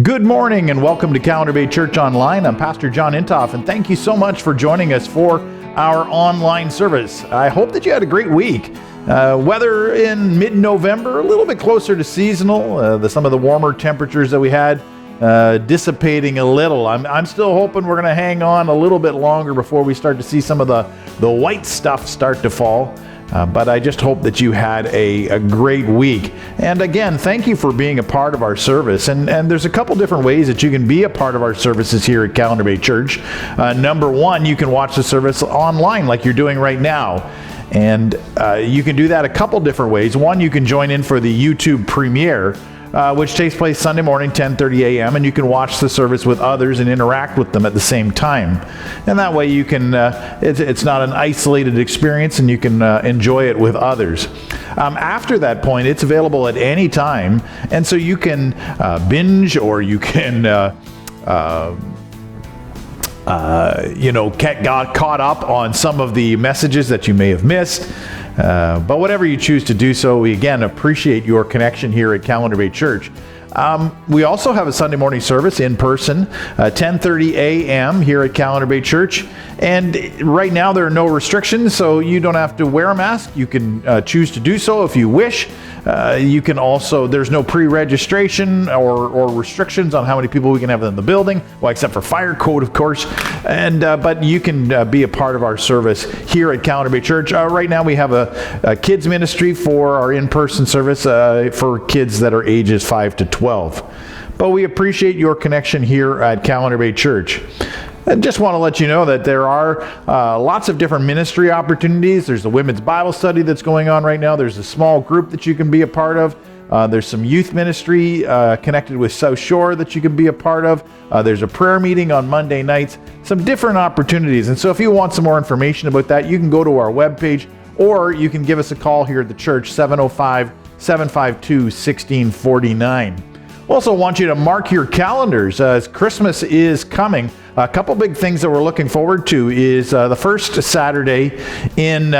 Good morning and welcome to Calendar Bay Church Online. I'm Pastor John Intoff, and thank you so much for joining us for our online service. I hope that you had a great week. Weather in mid-November, a little bit closer to seasonal. Some of the warmer temperatures that we had dissipating a little. I'm still hoping we're going to hang on a little bit longer before we start to see some of the white stuff start to fall. But I just hope that you had a great week. And again, thank you for being a part of our service. And there's a couple different ways that you can be a part of our services here at Calendar Bay Church. Number one, you can watch the service online like you're doing right now. And you can do that a couple different ways. One, you can join in for the YouTube premiere, which takes place Sunday morning, 10:30 a.m., and you can watch the service with others and interact with them at the same time. And that way you can, it's not an isolated experience, and you can enjoy it with others. After that point, it's available at any time, and so you can binge, or you can got caught up on some of the messages that you may have missed. But whatever you choose to do so, we again appreciate your connection here at Calendar Bay Church. We also have a Sunday morning service in person, 10:30 a.m. here at Calendar Bay Church. And right now there are no restrictions, so you don't have to wear a mask. You can choose to do so if you wish. You can also, there's no pre-registration or restrictions on how many people we can have in the building, well, except for fire code, of course. And but you can be a part of our service here at Calendar Bay Church. Right now we have a kids ministry for our in-person service for kids that are ages 5 to 12. But we appreciate your connection here at Calendar Bay Church. I just want to let you know that there are lots of different ministry opportunities. There's a women's Bible study that's going on right now. There's a small group that you can be a part of. There's some youth ministry connected with South Shore that you can be a part of. There's a prayer meeting on Monday nights. Some different opportunities. And so if you want some more information about that, you can go to our webpage, or you can give us a call here at the church, 705-752-1649. Also want you to mark your calendars as Christmas is coming. A couple big things that we're looking forward to is the first Saturday in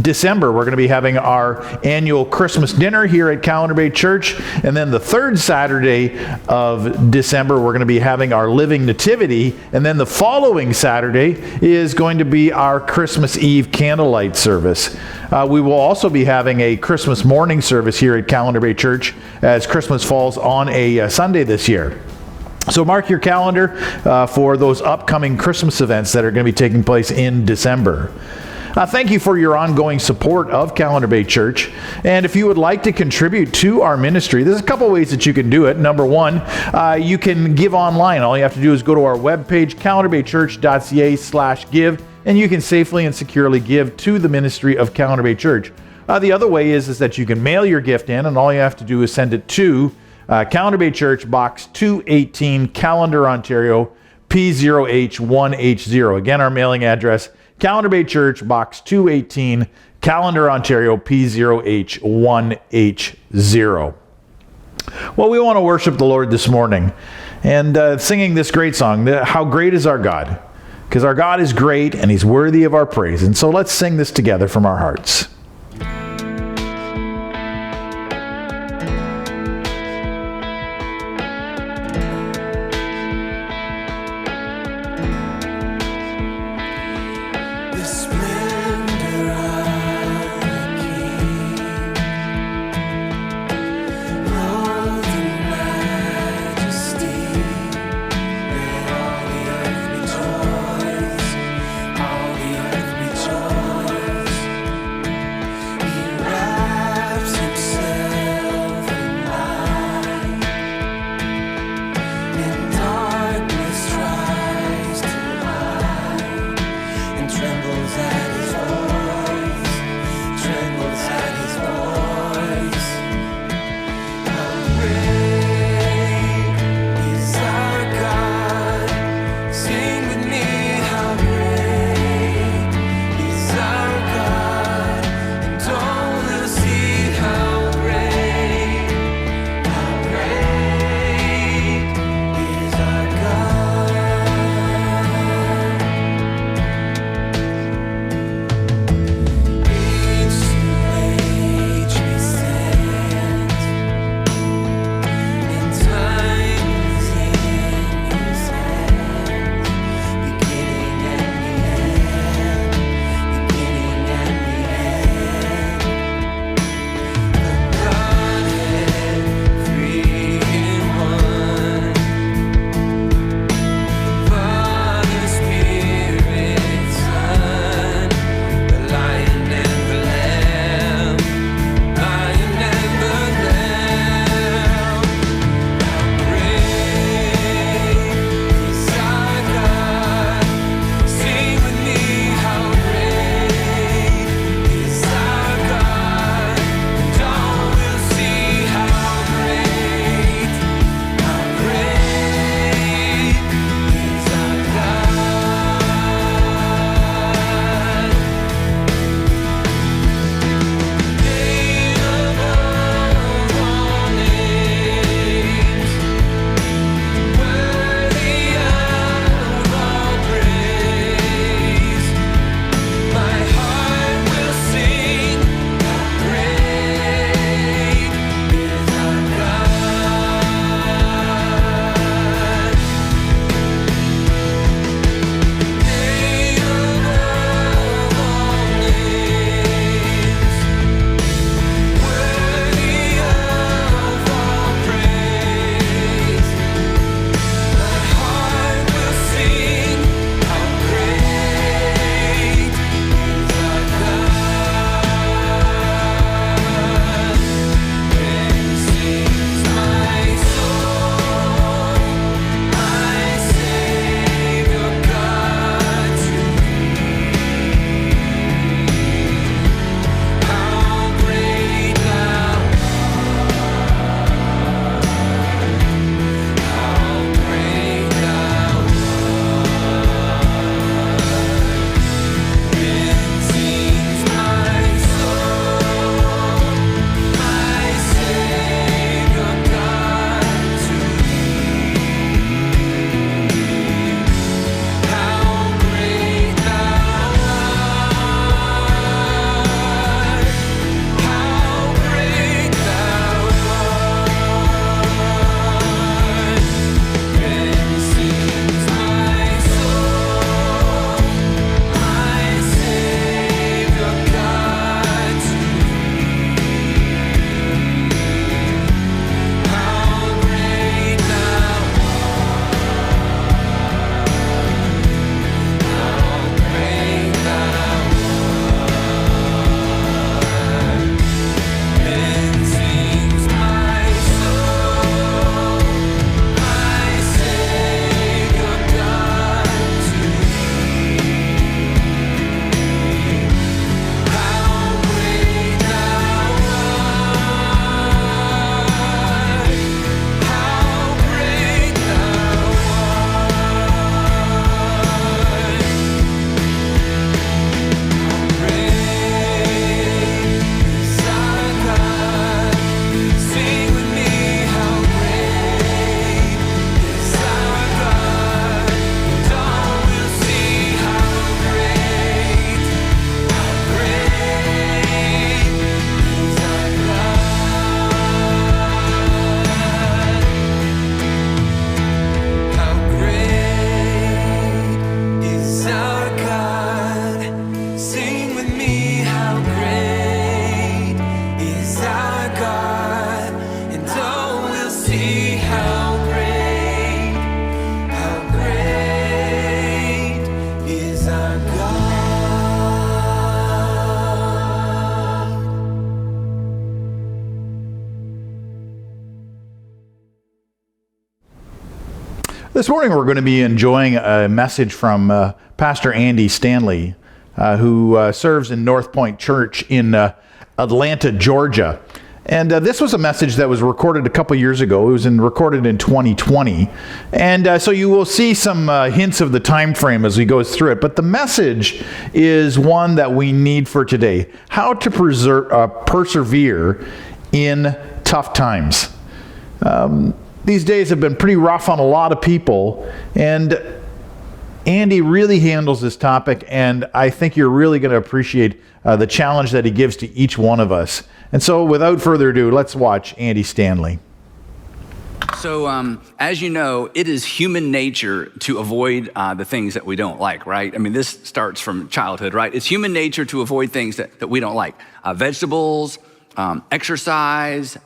December. We're going to be having our annual Christmas dinner here at Calendar Bay Church. And then the third Saturday of December, we're going to be having our Living Nativity. And then the following Saturday is going to be our Christmas Eve candlelight service. We will also be having a Christmas morning service here at Calendar Bay Church as Christmas falls on a Sunday this year. So mark your calendar for those upcoming Christmas events that are going to be taking place in December. Thank you for your ongoing support of Calendar Bay Church. And if you would like to contribute to our ministry, there's a couple ways that you can do it. Number one, you can give online. All you have to do is go to our webpage, calendarbaychurch.ca/give, and you can safely and securely give to the ministry of Calendar Bay Church. The other way is that you can mail your gift in, and all you have to do is send it to Calendar Bay Church, Box 218, Callender, Ontario, P0H1H0. Again, our mailing address, Calendar Bay Church, Box 218, Callender, Ontario, P0H1H0. Well, we want to worship the Lord this morning and singing this great song, How Great Is Our God? Because our God is great and He's worthy of our praise. And so let's sing this together from our hearts. This morning we're going to be enjoying a message from Pastor Andy Stanley, who serves in North Point Church in Atlanta, Georgia. And this was a message that was recorded a couple years ago. It was recorded in 2020. And so you will see some hints of the time frame as he goes through it. But the message is one that we need for today. How to persevere in tough times. These days have been pretty rough on a lot of people, and Andy really handles this topic, and I think you're really going to appreciate the challenge that he gives to each one of us. And so without further ado, let's watch Andy Stanley. So as you know, it is human nature to avoid the things that we don't like, right? I mean, this starts from childhood, right? It's human nature to avoid things that we don't like. Vegetables, exercise,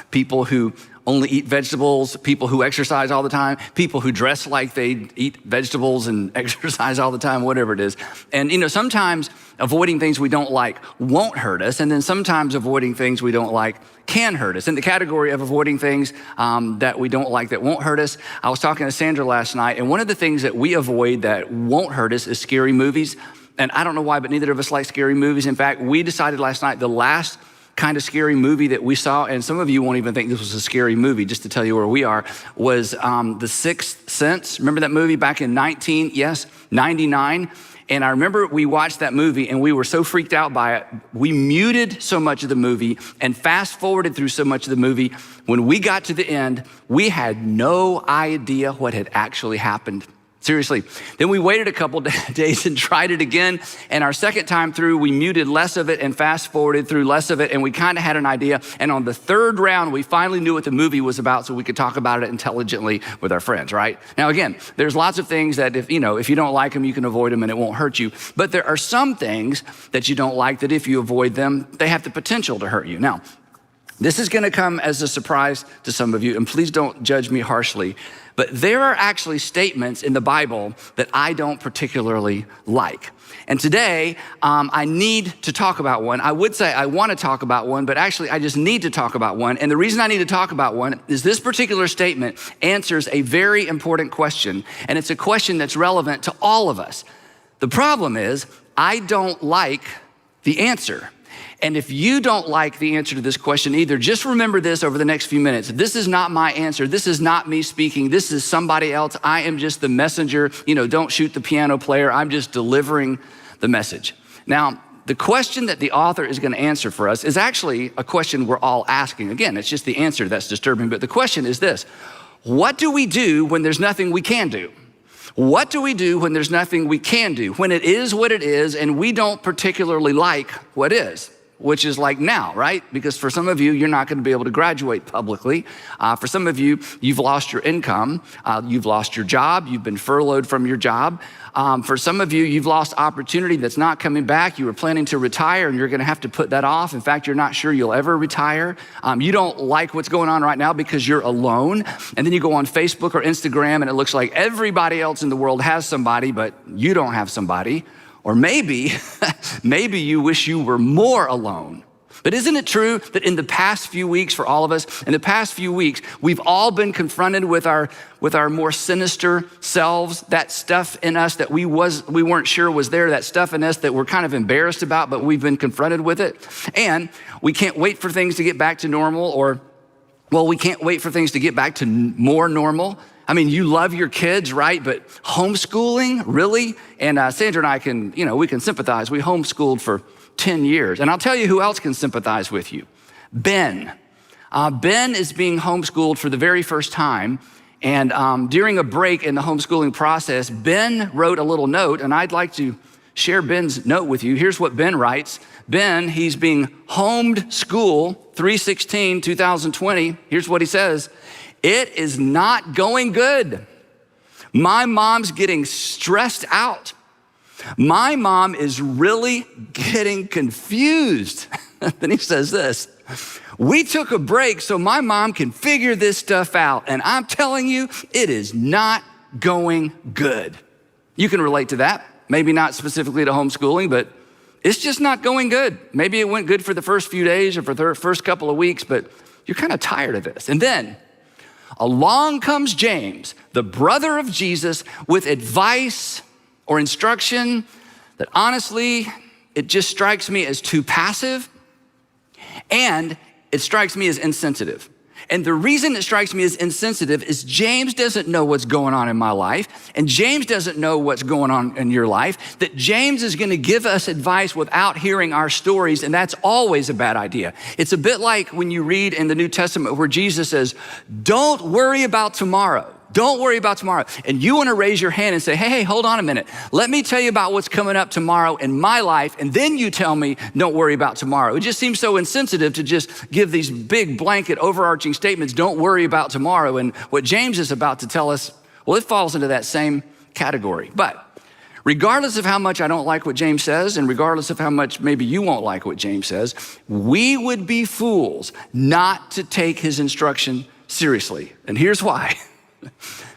people who only eat vegetables, people who exercise all the time, people who dress like they eat vegetables and exercise all the time, whatever it is. And sometimes avoiding things we don't like won't hurt us, and then sometimes avoiding things we don't like can hurt us. In the category of avoiding things that we don't like that won't hurt us, I was talking to Sandra last night, and one of the things that we avoid that won't hurt us is scary movies. And I don't know why, but neither of us like scary movies. In fact, we decided last night the last kind of scary movie that we saw, and some of you won't even think this was a scary movie, just to tell you where we are, was The Sixth Sense. Remember that movie back in 99? And I remember we watched that movie and we were so freaked out by it. We muted so much of the movie and fast forwarded through so much of the movie. When we got to the end, we had no idea what had actually happened. Seriously. Then we waited a couple days and tried it again. And our second time through, we muted less of it and fast forwarded through less of it. And we kind of had an idea. And on the third round, we finally knew what the movie was about so we could talk about it intelligently with our friends, right? Now, again, there's lots of things that if you don't like them, you can avoid them and it won't hurt you. But there are some things that you don't like that if you avoid them, they have the potential to hurt you. Now, this is going to come as a surprise to some of you, and please don't judge me harshly. But there are actually statements in the Bible that I don't particularly like. And today, I need to talk about one. I would say I want to talk about one, but actually I just need to talk about one. And the reason I need to talk about one is this particular statement answers a very important question. And it's a question that's relevant to all of us. The problem is, I don't like the answer. And if you don't like the answer to this question either, just remember this over the next few minutes. This is not my answer. This is not me speaking. This is somebody else. I am just the messenger. Don't shoot the piano player. I'm just delivering the message. Now, the question that the author is going to answer for us is actually a question we're all asking. Again, it's just the answer that's disturbing. But the question is this: what do we do when there's nothing we can do? What do we do when there's nothing we can do? When it is what it is and we don't particularly like what is? Which is like now, right? Because for some of you, you're not going to be able to graduate publicly. For some of you, you've lost your income. You've lost your job. You've been furloughed from your job. For some of you, you've lost opportunity that's not coming back. You were planning to retire and you're going to have to put that off. In fact, you're not sure you'll ever retire. You don't like what's going on right now because you're alone. And then you go on Facebook or Instagram and it looks like everybody else in the world has somebody, but you don't have somebody. Or maybe you wish you were more alone. But isn't it true that in the past few weeks, for all of us, in the past few weeks, we've all been confronted with our more sinister selves, that stuff in us that we weren't sure was there, that stuff in us that we're kind of embarrassed about, but we've been confronted with it. And we can't wait for things to get back to normal, we can't wait for things to get back to more normal. I mean, you love your kids, right? But homeschooling, really? And Sandra and I we can sympathize. We homeschooled for 10 years. And I'll tell you who else can sympathize with you. Ben. Ben is being homeschooled for the very first time. And during a break in the homeschooling process, Ben wrote a little note, and I'd like to share Ben's note with you. Here's what Ben writes. Ben, he's being homeschooled 3/16/2020. Here's what he says. It is not going good. My mom's getting stressed out. My mom is really getting confused. Then he says this: we took a break so my mom can figure this stuff out. And I'm telling you, it is not going good. You can relate to that. Maybe not specifically to homeschooling, but it's just not going good. Maybe it went good for the first few days or for the first couple of weeks, but you're kind of tired of this. And then Along comes James, the brother of Jesus, with advice or instruction that honestly, it just strikes me as too passive, and it strikes me as insensitive. And the reason it strikes me as insensitive is James doesn't know what's going on in my life, and James doesn't know what's going on in your life, that James is gonna give us advice without hearing our stories, and that's always a bad idea. It's a bit like when you read in the New Testament where Jesus says, don't worry about tomorrow. Don't worry about tomorrow. And you wanna raise your hand and say, hey, hold on a minute. Let me tell you about what's coming up tomorrow in my life, and then you tell me, don't worry about tomorrow. It just seems so insensitive to just give these big blanket overarching statements, don't worry about tomorrow. And what James is about to tell us, well, it falls into that same category. But regardless of how much I don't like what James says, and regardless of how much maybe you won't like what James says, we would be fools not to take his instruction seriously. And here's why.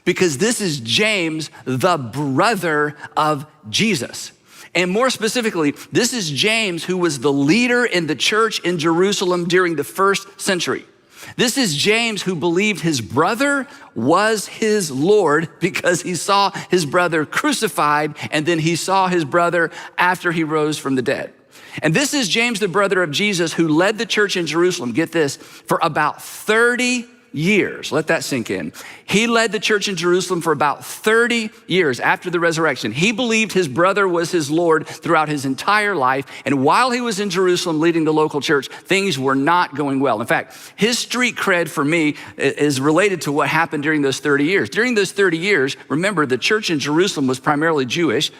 Because this is James, the brother of Jesus. And more specifically, this is James, who was the leader in the church in Jerusalem during the first century. This is James, who believed his brother was his Lord because he saw his brother crucified, and then he saw his brother after he rose from the dead. And this is James, the brother of Jesus, who led the church in Jerusalem, get this, for about 30 years. Let that sink in. He led the church in Jerusalem for about 30 years after the resurrection. He believed his brother was his Lord throughout his entire life. And while he was in Jerusalem leading the local church, things were not going well. In fact, his street cred for me is related to what happened during those 30 years. During those 30 years, remember, the church in Jerusalem was primarily Jewish.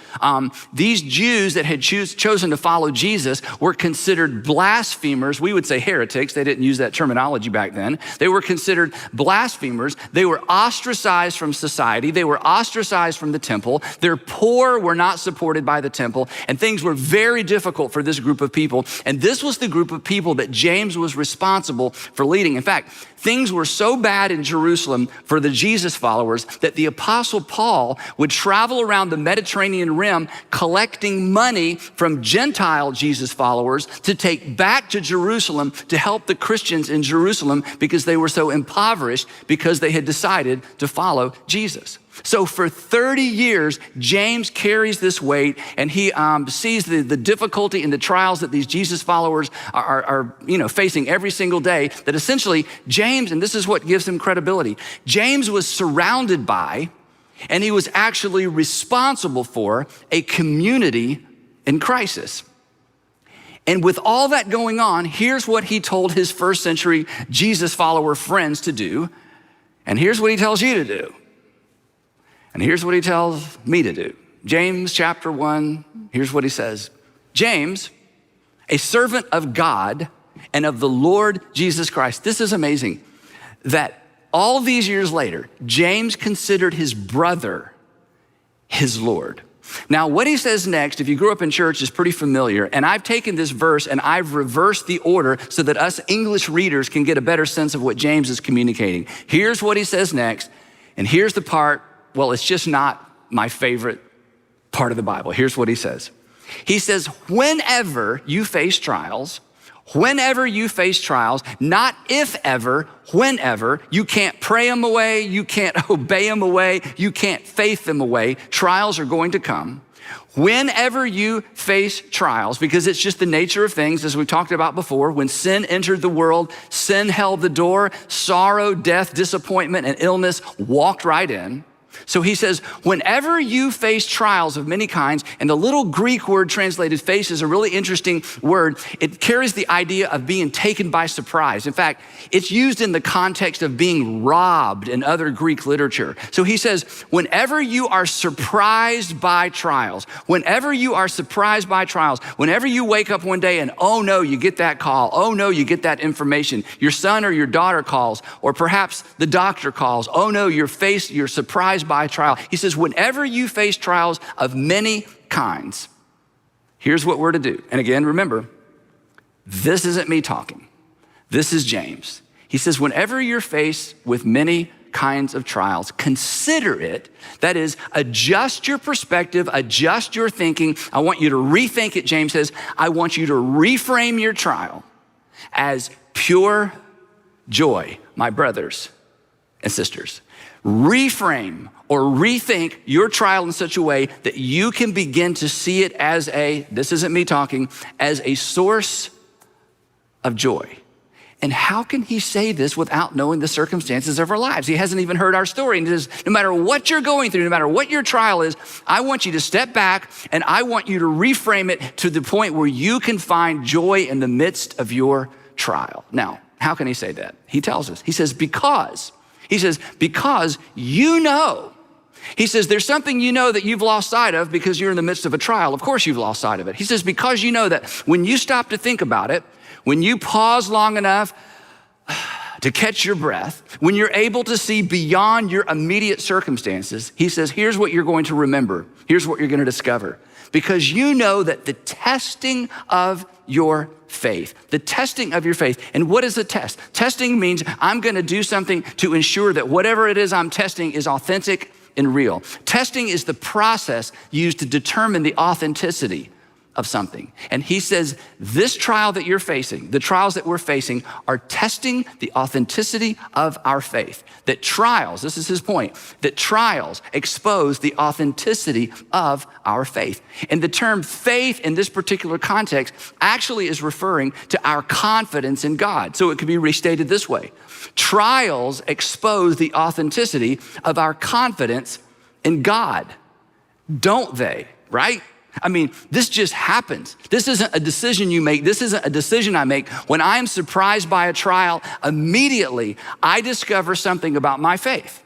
These Jews that had chosen to follow Jesus were considered blasphemers. We would say heretics. They didn't use that terminology back then. They were considered blasphemers. They were ostracized from society. They were ostracized from the temple. Their poor were not supported by the temple, and things were very difficult for this group of people. And this was the group of people that James was responsible for leading. In fact, things were so bad in Jerusalem for the Jesus followers that the Apostle Paul would travel around the Mediterranean rim collecting money from Gentile Jesus followers to take back to Jerusalem to help the Christians in Jerusalem because they were so impoverished because they had decided to follow Jesus. So for 30 years, James carries this weight, and he sees the difficulty and the trials that these Jesus followers are facing every single day, that essentially James, and this is what gives him credibility, James was surrounded by, and he was actually responsible for, a community in crisis. And with all that going on, here's what he told his first century Jesus follower friends to do, and here's what he tells you to do. And here's what he tells me to do. James chapter 1, here's what he says. James, a servant of God and of the Lord Jesus Christ. This is amazing that all these years later, James considered his brother his Lord. Now, what he says next, if you grew up in church, is pretty familiar. And I've taken this verse and I've reversed the order so that us English readers can get a better sense of what James is communicating. Here's what he says next. And here's the part, well, it's just not my favorite part of the Bible. Here's what he says. He says, whenever you face trials, not if ever, whenever, you can't pray them away, you can't obey them away, you can't faith them away, trials are going to come. Whenever you face trials, because it's just the nature of things, as we talked about before, when sin entered the world, sin held the door, sorrow, death, disappointment, and illness walked right in. So he says, whenever you face trials of many kinds, and the little Greek word translated face is a really interesting word. It carries the idea of being taken by surprise. In fact, it's used in the context of being robbed in other Greek literature. So he says, whenever you are surprised by trials, whenever you wake up one day and, oh no, you get that call, oh no, you get that information, your son or your daughter calls, or perhaps the doctor calls, oh no, you're surprised by a trial. He says, whenever you face trials of many kinds, here's what we're to do. And again, remember, this isn't me talking. This is James. He says, whenever you're faced with many kinds of trials, consider it. That is, adjust your perspective, adjust your thinking. I want you to rethink it, James says. I want you to reframe your trial as pure joy, my brothers and sisters. Reframe or rethink your trial in such a way that you can begin to see it as this isn't me talking, as a source of joy. And how can he say this without knowing the circumstances of our lives? He hasn't even heard our story. And he says, no matter what you're going through, no matter what your trial is, I want you to step back and I want you to reframe it to the point where you can find joy in the midst of your trial. Now, how can he say that? He tells us, he says, because you know. He says, there's something you know that you've lost sight of because you're in the midst of a trial. Of course you've lost sight of it. He says, because you know that when you stop to think about it, when you pause long enough to catch your breath, when you're able to see beyond your immediate circumstances, he says, here's what you're going to remember. Here's what you're going to discover. Because you know that the testing of your faith, and what is a test? Testing means I'm going to do something to ensure that whatever it is I'm testing is authentic and real. Testing is the process used to determine the authenticity of something. And he says, this trial that you're facing, the trials that we're facing are testing the authenticity of our faith. That trials, this is his point, that trials expose the authenticity of our faith. And the term faith in this particular context actually is referring to our confidence in God. So it could be restated this way. Trials expose the authenticity of our confidence in God, don't they, right? I mean, this just happens. This isn't a decision you make. This isn't a decision I make. When I am surprised by a trial, immediately I discover something about my faith.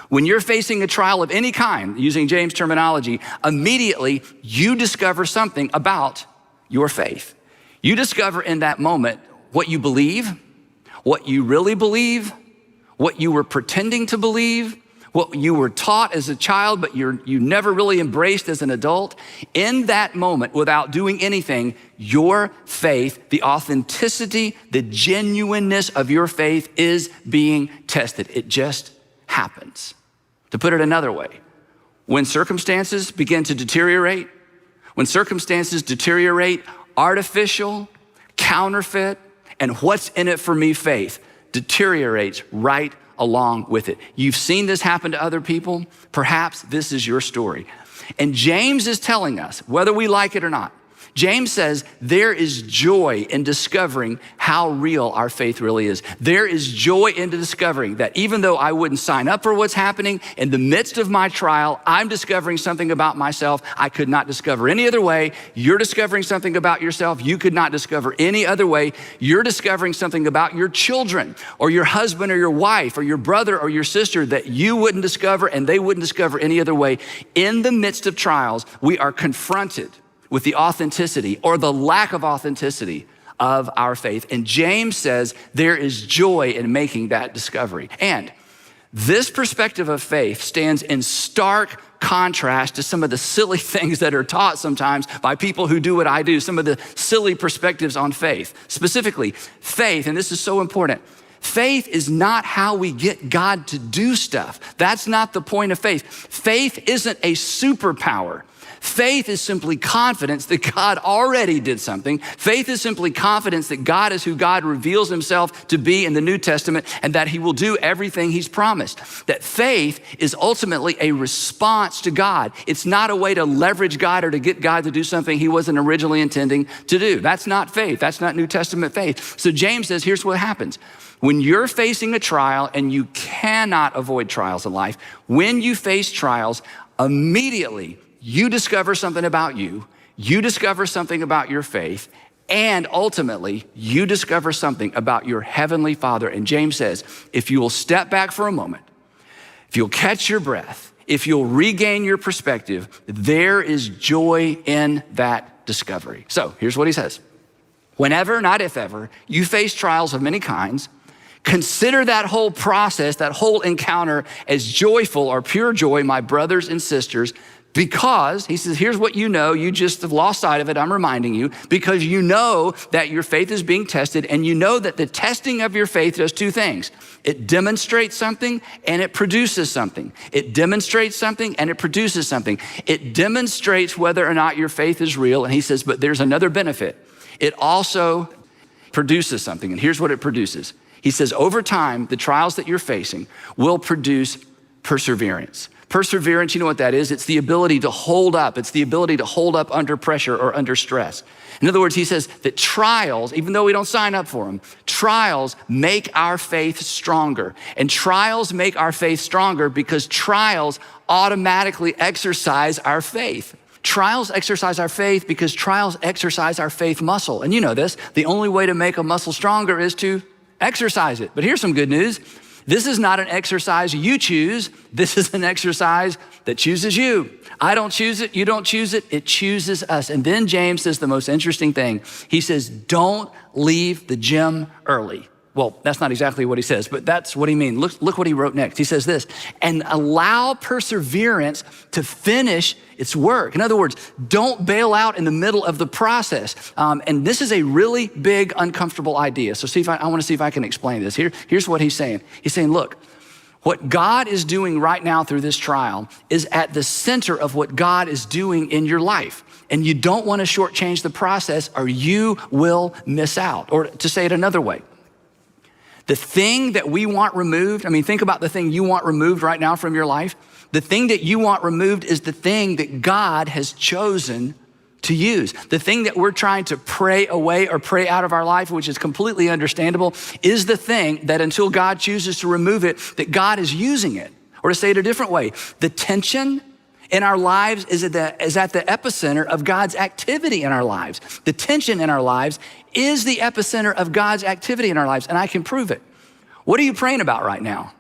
When you're facing a trial of any kind, using James' terminology, immediately you discover something about your faith. You discover in that moment what you believe, what you really believe, what you were pretending to believe, what you were taught as a child, but you never really embraced as an adult. In that moment, without doing anything, your faith, the authenticity, the genuineness of your faith is being tested. It just happens. To put it another way, when circumstances begin to deteriorate, artificial, counterfeit, and what's in it for me faith deteriorates right along with it. You've seen this happen to other people. Perhaps this is your story. And James is telling us, whether we like it or not, James says there is joy in discovering how real our faith really is. There is joy in discovering that even though I wouldn't sign up for what's happening, in the midst of my trial, I'm discovering something about myself I could not discover any other way. You're discovering something about yourself you could not discover any other way. You're discovering something about your children or your husband or your wife or your brother or your sister that you wouldn't discover and they wouldn't discover any other way. In the midst of trials, we are confronted with the authenticity or the lack of authenticity of our faith. And James says there is joy in making that discovery. And this perspective of faith stands in stark contrast to some of the silly things that are taught sometimes by people who do what I do, some of the silly perspectives on faith. Specifically, faith, and this is so important, faith is not how we get God to do stuff. That's not the point of faith. Faith isn't a superpower. Faith is simply confidence that God already did something. Faith is simply confidence that God is who God reveals himself to be in the New Testament and that he will do everything he's promised. That faith is ultimately a response to God. It's not a way to leverage God or to get God to do something he wasn't originally intending to do. That's not faith. That's not New Testament faith. So James says, here's what happens. When you're facing a trial, and you cannot avoid trials in life, when you face trials, immediately you discover something about you discover something about your faith, and ultimately you discover something about your heavenly Father. And James says, if you will step back for a moment, if you'll catch your breath, if you'll regain your perspective, there is joy in that discovery. So here's what he says. Whenever, not if ever, you face trials of many kinds, consider that whole process, that whole encounter as joyful or pure joy, my brothers and sisters, because, he says, here's what you know, you just have lost sight of it, I'm reminding you, because you know that your faith is being tested, and you know that the testing of your faith does two things. It demonstrates something and it produces something. It demonstrates something and it produces something. It demonstrates whether or not your faith is real, and he says, but there's another benefit. It also produces something, and here's what it produces. He says, over time, the trials that you're facing will produce perseverance. Perseverance, you know what that is? It's the ability to hold up. It's the ability to hold up under pressure or under stress. In other words, he says that trials, even though we don't sign up for them, trials make our faith stronger. And trials make our faith stronger because trials automatically exercise our faith. Trials exercise our faith because trials exercise our faith muscle. And you know this, the only way to make a muscle stronger is to exercise it. But here's some good news. This is not an exercise you choose. This is an exercise that chooses you. I don't choose it. You don't choose it. It chooses us. And then James says the most interesting thing. He says, don't leave the gym early. Well, that's not exactly what he says, but that's what he means. Look what he wrote next. He says this, and allow perseverance to finish its work. In other words, don't bail out in the middle of the process. And this is a really big, uncomfortable idea. So I want to see if I can explain this. Here's what he's saying. He's saying, look, what God is doing right now through this trial is at the center of what God is doing in your life. And you don't want to shortchange the process or you will miss out. Or to say it another way, the thing that we want removed, think about the thing you want removed right now from your life. The thing that you want removed is the thing that God has chosen to use. The thing that we're trying to pray away or pray out of our life, which is completely understandable, is the thing that until God chooses to remove it, that God is using it. Or to say it a different way, the tension in our lives is at the epicenter of God's activity in our lives. The tension in our lives is the epicenter of God's activity in our lives, and I can prove it. What are you praying about right now?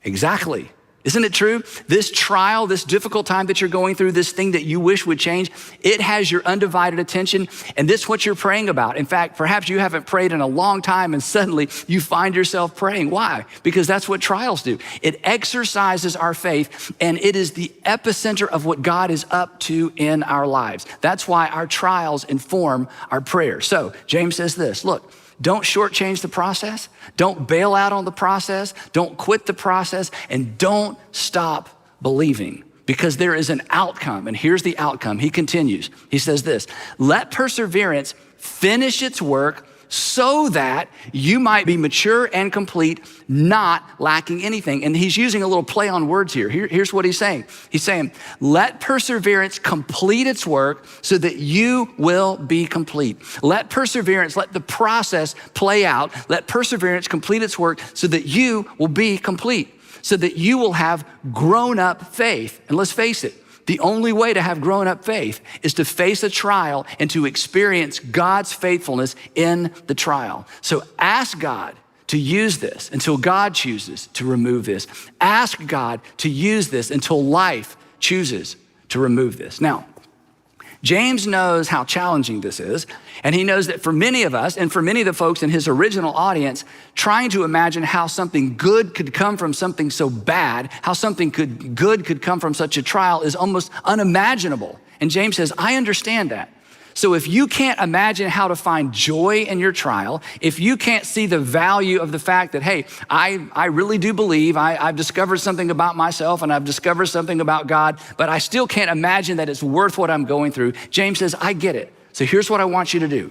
Exactly. Isn't it true? This trial, this difficult time that you're going through, this thing that you wish would change, it has your undivided attention, and this is what you're praying about. In fact, perhaps you haven't prayed in a long time, and suddenly you find yourself praying. Why? Because that's what trials do. It exercises our faith, and it is the epicenter of what God is up to in our lives. That's why our trials inform our prayers. So James says this, look, don't shortchange the process. Don't bail out on the process. Don't quit the process. And don't stop believing because there is an outcome. And here's the outcome. He continues. He says this, let perseverance finish its work so that you might be mature and complete, not lacking anything. And he's using a little play on words here. Here's what he's saying. He's saying, let perseverance complete its work so that you will be complete. Let perseverance, let the process play out. Let perseverance complete its work so that you will be complete, so that you will have grown up faith. And let's face it, the only way to have grown up faith is to face a trial and to experience God's faithfulness in the trial. So ask God to use this until God chooses to remove this. Ask God to use this until life chooses to remove this. Now, James knows how challenging this is, and he knows that for many of us and for many of the folks in his original audience, trying to imagine how something good could come from something so bad, how something good could come from such a trial is almost unimaginable. And James says, I understand that. So if you can't imagine how to find joy in your trial, if you can't see the value of the fact that, hey, I really do believe I've discovered something about myself and I've discovered something about God, but I still can't imagine that it's worth what I'm going through, James says, I get it. So here's what I want you to do.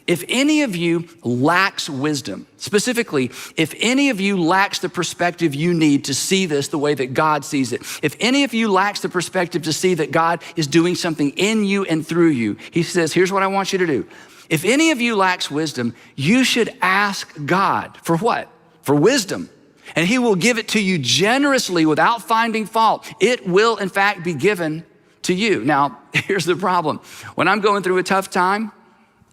If any of you lacks wisdom, specifically, if any of you lacks the perspective you need to see this the way that God sees it, if any of you lacks the perspective to see that God is doing something in you and through you, he says, here's what I want you to do. If any of you lacks wisdom, you should ask God for what? For wisdom. And he will give it to you generously without finding fault. It will, in fact, be given to you. Now, here's the problem. When I'm going through a tough time,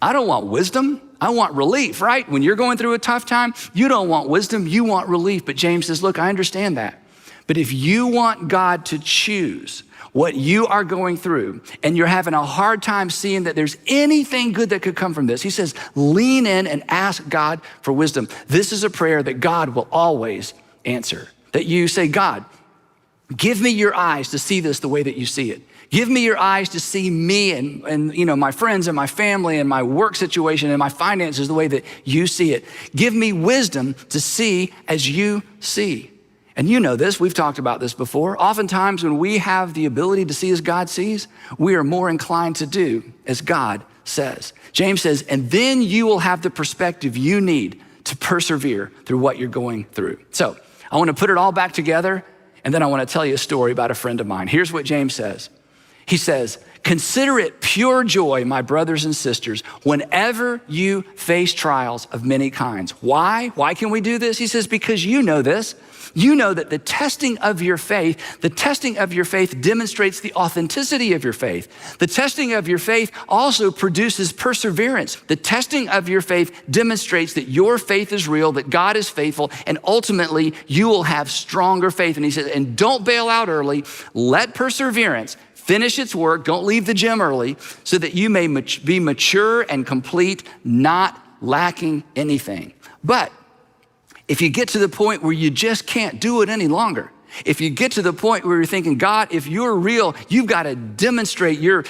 I don't want wisdom. I want relief, right? When you're going through a tough time, you don't want wisdom, you want relief. But James says, look, I understand that. But if you want God to choose what you are going through and you're having a hard time seeing that there's anything good that could come from this, he says, lean in and ask God for wisdom. This is a prayer that God will always answer. That you say, God, give me your eyes to see this the way that you see it. Give me your eyes to see me and my friends and my family and my work situation and my finances the way that you see it. Give me wisdom to see as you see. And you know this, we've talked about this before. Oftentimes when we have the ability to see as God sees, we are more inclined to do as God says. James says, and then you will have the perspective you need to to persevere through what you're going through. So I want to put it all back together, and then I want to tell you a story about a friend of mine. Here's what James says. He says, consider it pure joy, my brothers and sisters, whenever you face trials of many kinds. Why? Why can we do this? He says, because you know this. You know that the testing of your faith demonstrates the authenticity of your faith. The testing of your faith also produces perseverance. The testing of your faith demonstrates that your faith is real, that God is faithful, and ultimately you will have stronger faith. And he says, and don't bail out early. Let perseverance finish its work. Don't leave the gym early, so that you may be mature and complete, not lacking anything. But if you get to the point where you just can't do it any longer, if you get to the point where you're thinking, God, if you're real, you've got to demonstrate your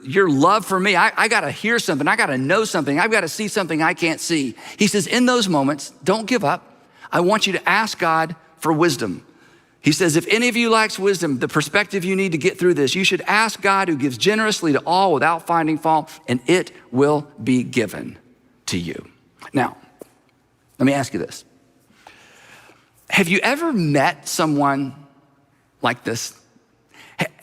love for me. I got to hear something. I got to know something. I've got to see something I can't see. He says, in those moments, don't give up. I want you to ask God for wisdom. He says, if any of you lacks wisdom, the perspective you need to get through this, you should ask God, who gives generously to all without finding fault, and it will be given to you. Now, let me ask you this. Have you ever met someone like this?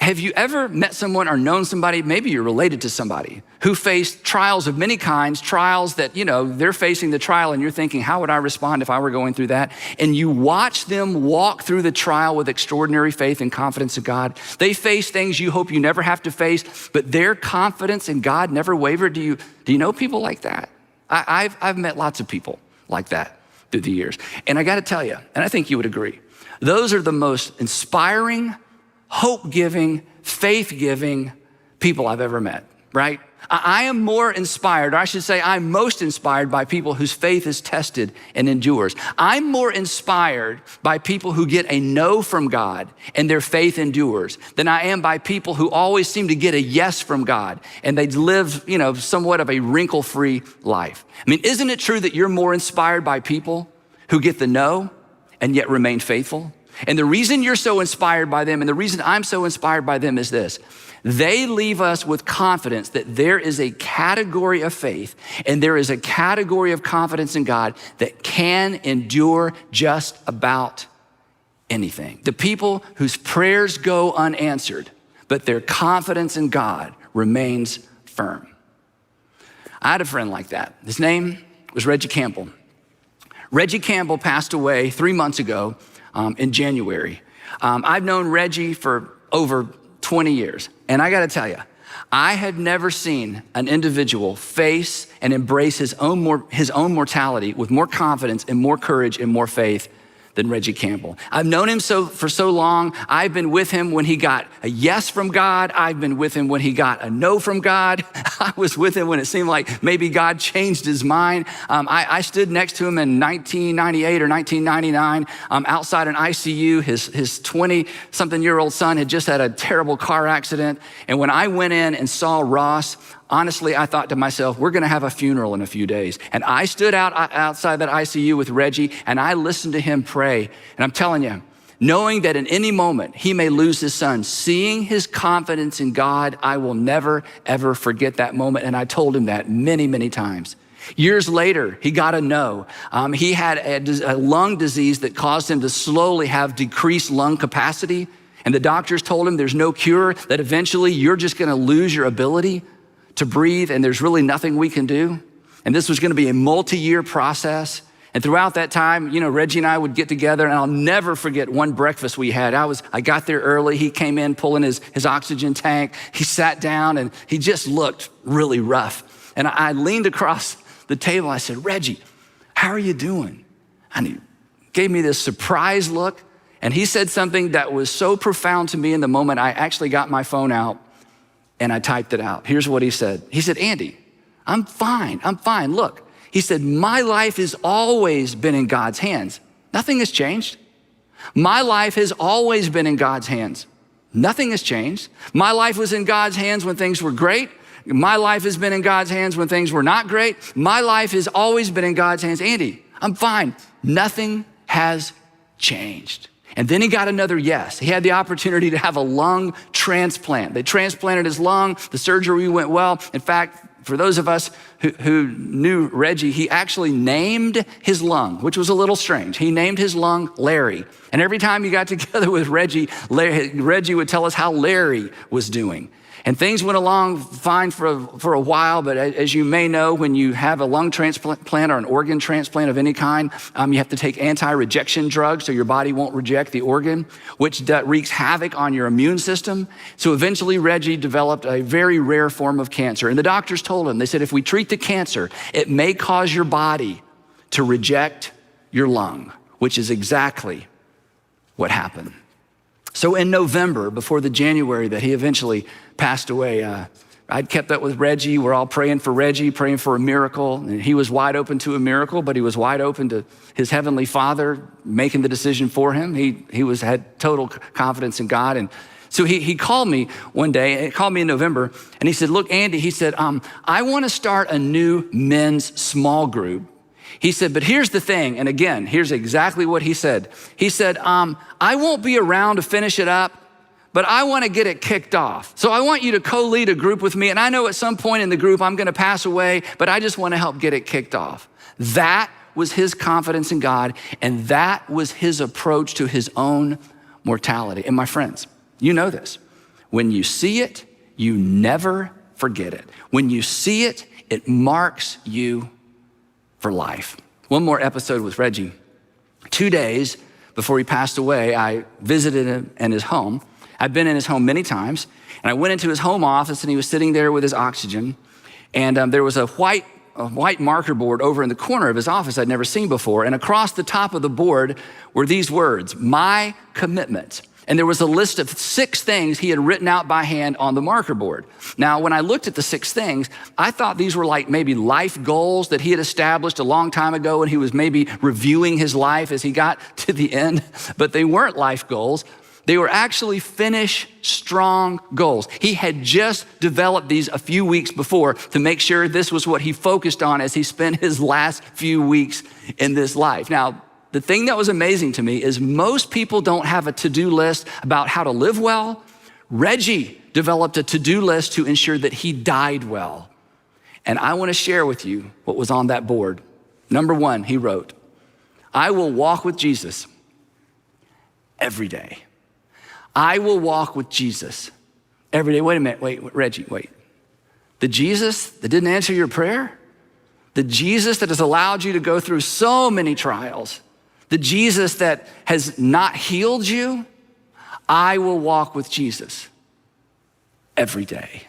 Have you ever met someone or known somebody, maybe you're related to somebody, who faced trials of many kinds, trials that, they're facing the trial and you're thinking, how would I respond if I were going through that? And you watch them walk through the trial with extraordinary faith and confidence in God. They face things you hope you never have to face, but their confidence in God never wavered. Do you know people like that? I've met lots of people like that through the years. And I got to tell you, and I think you would agree, those are the most inspiring, hope-giving, faith-giving people I've ever met, right? I am more inspired, or I should say I'm most inspired by people whose faith is tested and endures. I'm more inspired by people who get a no from God and their faith endures than I am by people who always seem to get a yes from God and they live, somewhat of a wrinkle-free life. I mean, isn't it true that you're more inspired by people who get the no and yet remain faithful? And the reason you're so inspired by them and the reason I'm so inspired by them is this. They leave us with confidence that there is a category of faith and there is a category of confidence in God that can endure just about anything. The people whose prayers go unanswered, but their confidence in God remains firm. I had a friend like that. His name was Reggie Campbell. Reggie Campbell passed away 3 months ago in January. I've known Reggie for over 20 years. And I gotta tell you, I had never seen an individual face and embrace his own mortality with more confidence and more courage and more faith than Reggie Campbell. I've known him for so long. I've been with him when he got a yes from God. I've been with him when he got a no from God. I was with him when it seemed like maybe God changed his mind. I stood next to him in 1998 or 1999 outside an ICU. His 20-something-year-old son had just had a terrible car accident. And when I went in and saw Ross, honestly, I thought to myself, we're gonna have a funeral in a few days. And I stood outside that ICU with Reggie and I listened to him pray. And I'm telling you, knowing that in any moment he may lose his son, seeing his confidence in God, I will never, ever forget that moment. And I told him that many, many times. Years later, he got a no. He had a lung disease that caused him to slowly have decreased lung capacity. And the doctors told him there's no cure, that eventually you're just gonna lose your ability to breathe, and there's really nothing we can do. And this was gonna be a multi-year process. And throughout that time, Reggie and I would get together, and I'll never forget one breakfast we had. I got there early. He came in pulling his oxygen tank. He sat down, and he just looked really rough. And I leaned across the table. I said, Reggie, how are you doing? And he gave me this surprised look, and he said something that was so profound to me in the moment. I actually got my phone out, and I typed it out. Here's what he said. He said, Andy, I'm fine. Look, he said, my life has always been in God's hands. Nothing has changed. My life has always been in God's hands. Nothing has changed. My life was in God's hands when things were great. My life has been in God's hands when things were not great. My life has always been in God's hands. Andy, I'm fine. Nothing has changed. And then he got another yes. He had the opportunity to have a lung transplant. They transplanted his lung. The surgery went well. In fact, for those of us who knew Reggie, he actually named his lung, which was a little strange. He named his lung Larry. And every time you got together with Reggie, Reggie would tell us how Larry was doing. And things went along fine for a while, but as you may know, when you have a lung transplant or an organ transplant of any kind, you have to take anti-rejection drugs so your body won't reject the organ, which wreaks havoc on your immune system. So eventually Reggie developed a very rare form of cancer. And the doctors told him, they said, if we treat the cancer, it may cause your body to reject your lung, which is exactly what happened. So in November, before the January that he eventually passed away, I'd kept up with Reggie. We're all praying for Reggie, praying for a miracle. And he was wide open to a miracle, but he was wide open to his heavenly Father making the decision for him. He had total confidence in God. And so he called me one day, he called me in November, and he said, look, Andy, he said, I want to start a new men's small group. He said, but here's the thing, and again, here's exactly what he said. He said, I won't be around to finish it up, but I want to get it kicked off. So I want you to co-lead a group with me, and I know at some point in the group I'm going to pass away, but I just want to help get it kicked off. That was his confidence in God, and that was his approach to his own mortality. And my friends, you know this. When you see it, you never forget it. When you see it, it marks you for life. One more episode with Reggie. 2 days before he passed away, I visited him in his home. I've been in his home many times, and I went into his home office, and he was sitting there with his oxygen, and there was a white marker board over in the corner of his office I'd never seen before, and across the top of the board were these words, "My commitment." And there was a list of 6 things he had written out by hand on the marker board. Now, when I looked at the 6 things, I thought these were like maybe life goals that he had established a long time ago, and he was maybe reviewing his life as he got to the end, but they weren't life goals. They were actually finish strong goals. He had just developed these a few weeks before to make sure this was what he focused on as he spent his last few weeks in this life. Now, the thing that was amazing to me is most people don't have a to-do list about how to live well. Reggie developed a to-do list to ensure that he died well. And I want to share with you what was on that board. Number 1, he wrote, I will walk with Jesus every day. I will walk with Jesus every day. Wait a minute, wait, Reggie, wait. The Jesus that didn't answer your prayer? The Jesus that has allowed you to go through so many trials? The Jesus that has not healed you? I will walk with Jesus every day.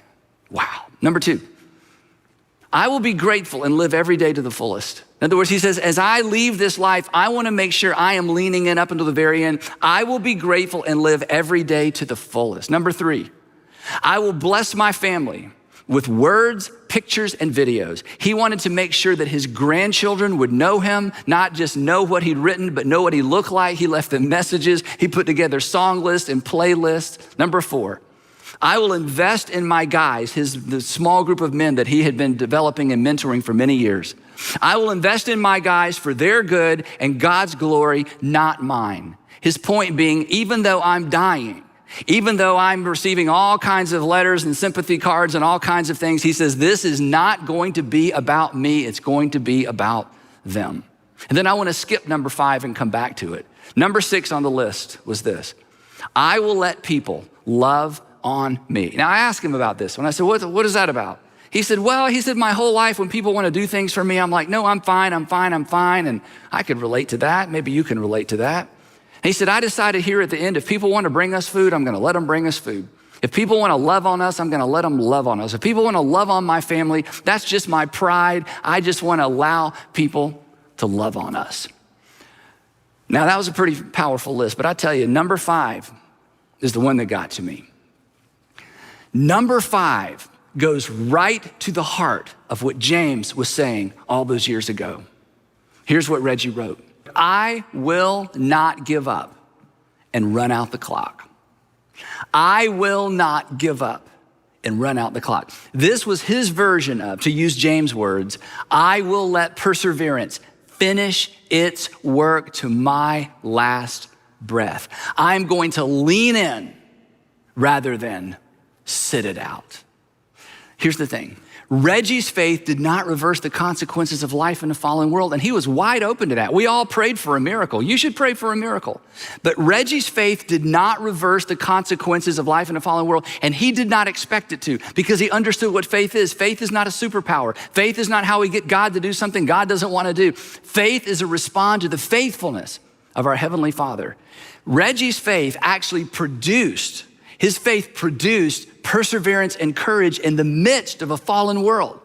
Wow. Number 2, I will be grateful and live every day to the fullest. In other words, he says, as I leave this life, I want to make sure I am leaning in up until the very end. I will be grateful and live every day to the fullest. Number 3, I will bless my family with words, pictures, and videos. He wanted to make sure that his grandchildren would know him, not just know what he'd written, but know what he looked like. He left them messages. He put together song lists and playlists. Number 4, I will invest in my guys, the small group of men that he had been developing and mentoring for many years. I will invest in my guys for their good and God's glory, not mine. His point being, even though I'm dying, even though I'm receiving all kinds of letters and sympathy cards and all kinds of things, he says, this is not going to be about me. It's going to be about them. And then I want to skip number 5 and come back to it. Number 6 on the list was this. I will let people love on me. Now I asked him about this. When I said, what is that about? He said, my whole life when people want to do things for me, I'm like, no, I'm fine. And I could relate to that. Maybe you can relate to that. He said, I decided here at the end, if people want to bring us food, I'm going to let them bring us food. If people want to love on us, I'm going to let them love on us. If people want to love on my family, that's just my pride. I just want to allow people to love on us. Now, that was a pretty powerful list, but I tell you, number 5 is the one that got to me. Number 5 goes right to the heart of what James was saying all those years ago. Here's what Reggie wrote. I will not give up and run out the clock. I will not give up and run out the clock. This was his version of, to use James' words, I will let perseverance finish its work to my last breath. I'm going to lean in rather than sit it out. Here's the thing. Reggie's faith did not reverse the consequences of life in a fallen world, and he was wide open to that. We all prayed for a miracle. You should pray for a miracle. But Reggie's faith did not reverse the consequences of life in a fallen world, and he did not expect it to because he understood what faith is. Faith is not a superpower. Faith is not how we get God to do something God doesn't want to do. Faith is a response to the faithfulness of our Heavenly Father. Reggie's faith actually produced perseverance and courage in the midst of a fallen world.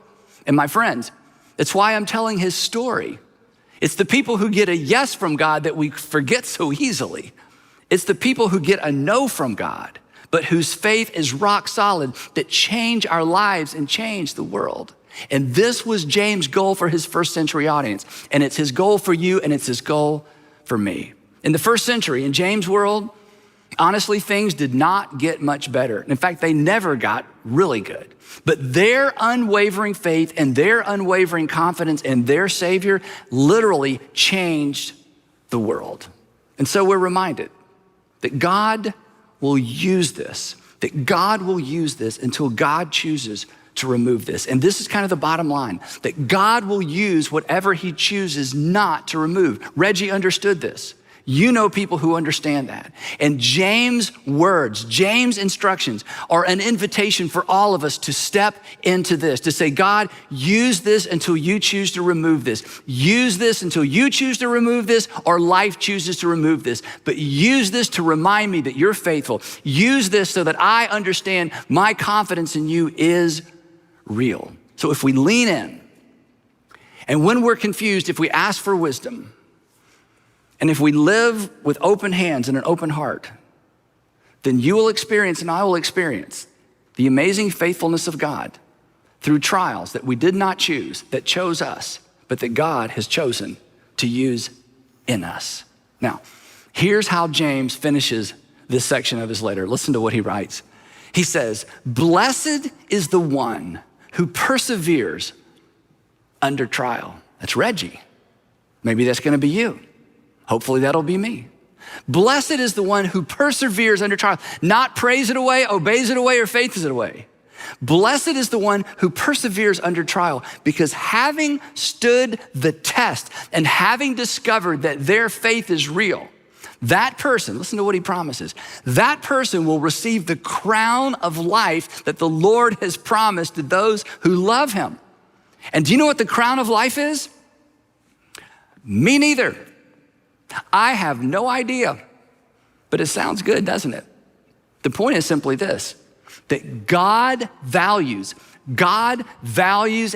And my friends, that's why I'm telling his story. It's the people who get a yes from God that we forget so easily. It's the people who get a no from God, but whose faith is rock solid, that change our lives and change the world. And this was James' goal for his first century audience. And it's his goal for you, and it's his goal for me. In the first century, in James' world, honestly, things did not get much better. In fact, they never got really good. But their unwavering faith and their unwavering confidence in their Savior literally changed the world. And so we're reminded that God will use this, until God chooses to remove this. And this is kind of the bottom line, that God will use whatever he chooses not to remove. Reggie understood this. You know people who understand that. And James' words, James' instructions are an invitation for all of us to step into this, to say, God, use this until you choose to remove this. Use this until you choose to remove this, or life chooses to remove this. But use this to remind me that you're faithful. Use this so that I understand my confidence in you is real. So if we lean in, and when we're confused, if we ask for wisdom, and if we live with open hands and an open heart, then you will experience and I will experience the amazing faithfulness of God through trials that we did not choose, that chose us, but that God has chosen to use in us. Now, here's how James finishes this section of his letter. Listen to what he writes. He says, "Blessed is the one who perseveres under trial." That's Reggie. Maybe that's gonna be you. Hopefully that'll be me. Blessed is the one who perseveres under trial, not prays it away, obeys it away, or faiths it away. Blessed is the one who perseveres under trial, because having stood the test and having discovered that their faith is real, that person, listen to what he promises, that person will receive the crown of life that the Lord has promised to those who love him. And do you know what the crown of life is? Me neither. I have no idea, but it sounds good, doesn't it? The point is simply this, that God values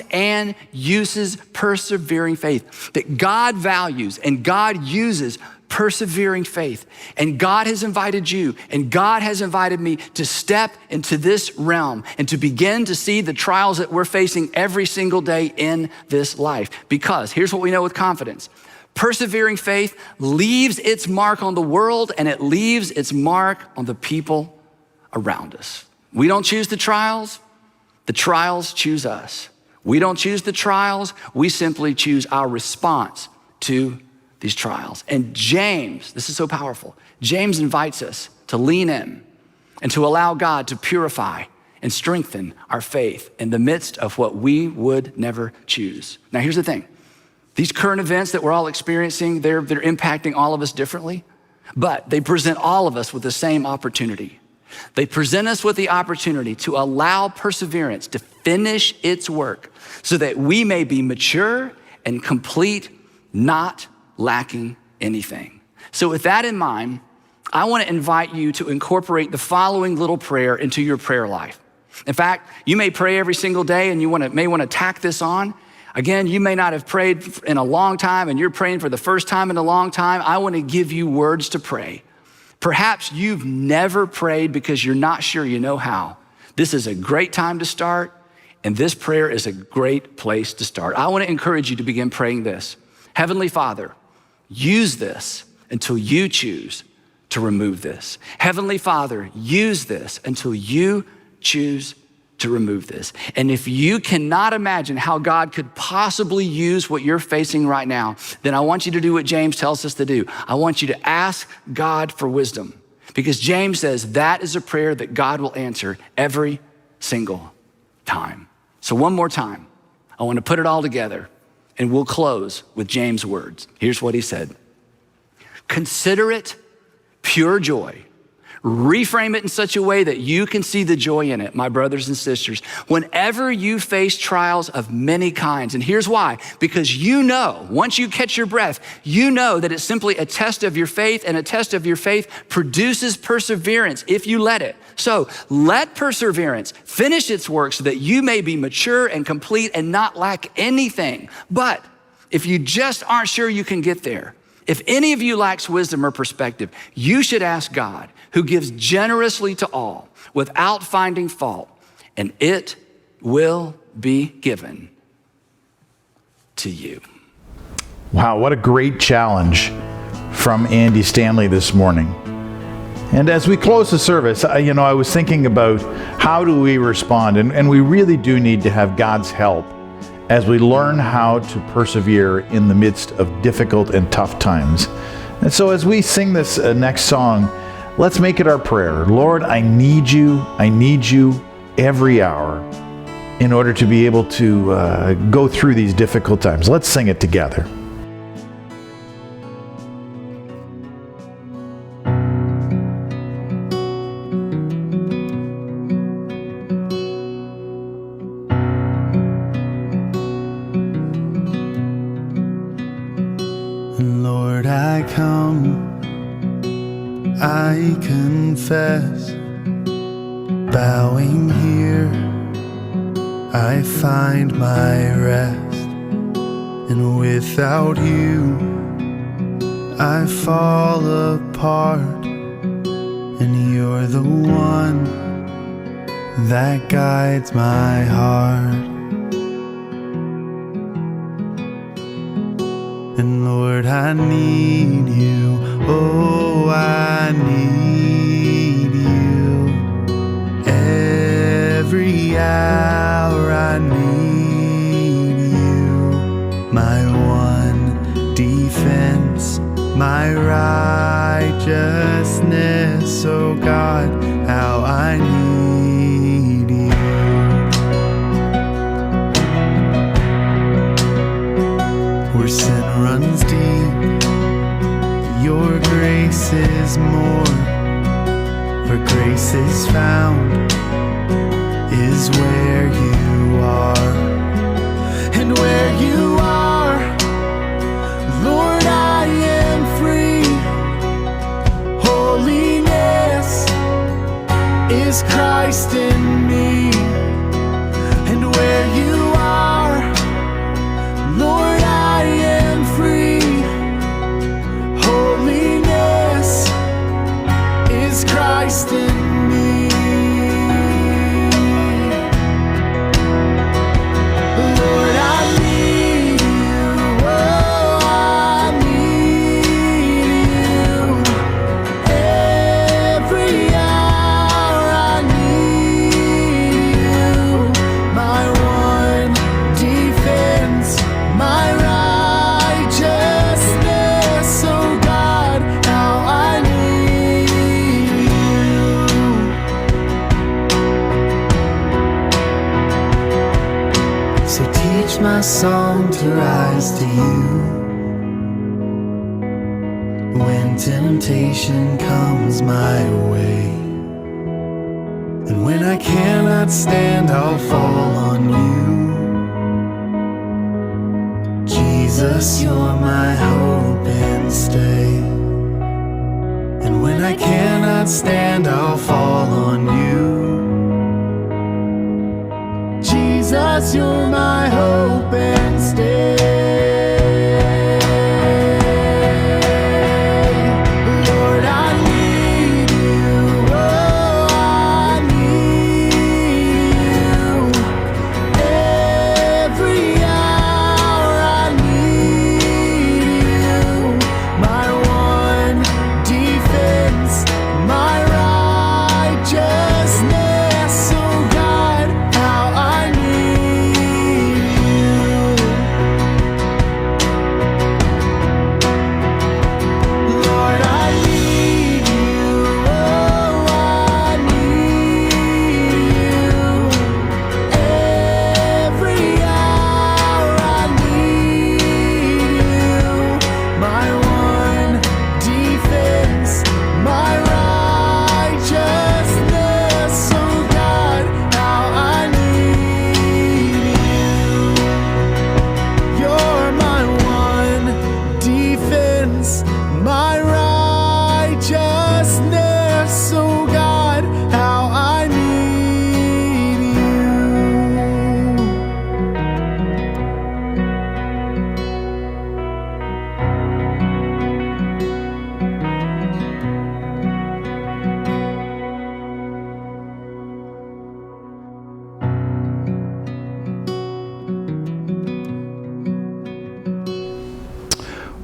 and uses persevering faith. That God values and God uses persevering faith. And God has invited you and God has invited me to step into this realm and to begin to see the trials that we're facing every single day in this life. Because here's what we know with confidence. Persevering faith leaves its mark on the world, and it leaves its mark on the people around us. We don't choose the trials choose us. We don't choose the trials, we simply choose our response to these trials. And James, this is so powerful, James invites us to lean in and to allow God to purify and strengthen our faith in the midst of what we would never choose. Now here's the thing. These current events that we're all experiencing, they're impacting all of us differently, but they present all of us with the same opportunity. They present us with the opportunity to allow perseverance to finish its work so that we may be mature and complete, not lacking anything. So with that in mind, I want to invite you to incorporate the following little prayer into your prayer life. In fact, you may pray every single day and you may want to tack this on. Again, you may not have prayed in a long time and you're praying for the first time in a long time. I want to give you words to pray. Perhaps you've never prayed because you're not sure you know how. This is a great time to start, and this prayer is a great place to start. I want to encourage you to begin praying this. Heavenly Father, use this until you choose to remove this. Heavenly Father, use this until you choose to remove this. And if you cannot imagine how God could possibly use what you're facing right now, then I want you to do what James tells us to do. I want you to ask God for wisdom, because James says that is a prayer that God will answer every single time. So one more time, I want to put it all together, and we'll close with James' words. Here's what he said. Consider it pure joy. Reframe it in such a way that you can see the joy in it, my brothers and sisters, whenever you face trials of many kinds. And here's why. Because you know, once you catch your breath, you know that it's simply a test of your faith, and a test of your faith produces perseverance if you let it. So let perseverance finish its work so that you may be mature and complete and not lack anything. But if you just aren't sure you can get there, if any of you lacks wisdom or perspective, you should ask God, who gives generously to all without finding fault, and it will be given to you. Wow, what a great challenge from Andy Stanley this morning. And as we close the service, I was thinking about how do we respond, and we really do need to have God's help as we learn how to persevere in the midst of difficult and tough times. And so as we sing this next song, let's make it our prayer. Lord, I need you every hour in order to be able to go through these difficult times. Let's sing it together. Lord, I come, I confess, bowing here, I find my rest, and without you, I fall apart, and you're the one that guides my heart. And Lord, I need you, oh, I need you. Every hour I need you. My one defense, my righteousness, oh God, how I need you. Where sin runs deep, your grace is more. Where grace is found is where you are. And where you are, Lord, I am free. Holiness is Christ in me. And where you are, Lord, I am free. Holiness is Christ in me. Lord, I need you. Oh, I need you. Every hour I need you. My one defense, my righteousness, oh God, how I need you. So teach my song to rise to you. When temptation comes my way, and when I cannot stand, I'll fall on you. Jesus, you're my hope and stay. And when I cannot stand, I'll fall on you. Jesus, you're my hope and stay. Lord, I need you. Oh, I need you. Every hour I need you. My one defense, my righteousness, oh God, how I need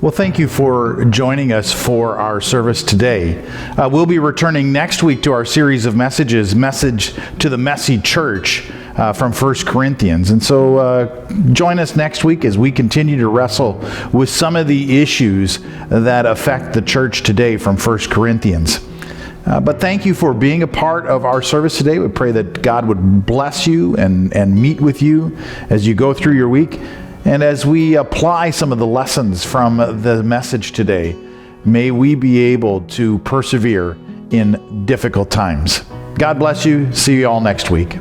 Well, thank you for joining us for our service today. We'll be returning next week to our series of messages, Message to the Messy Church from 1 Corinthians. And so join us next week as we continue to wrestle with some of the issues that affect the church today from 1 Corinthians. But thank you for being a part of our service today. We pray that God would bless you and meet with you as you go through your week. And as we apply some of the lessons from the message today, may we be able to persevere in difficult times. God bless you. See you all next week.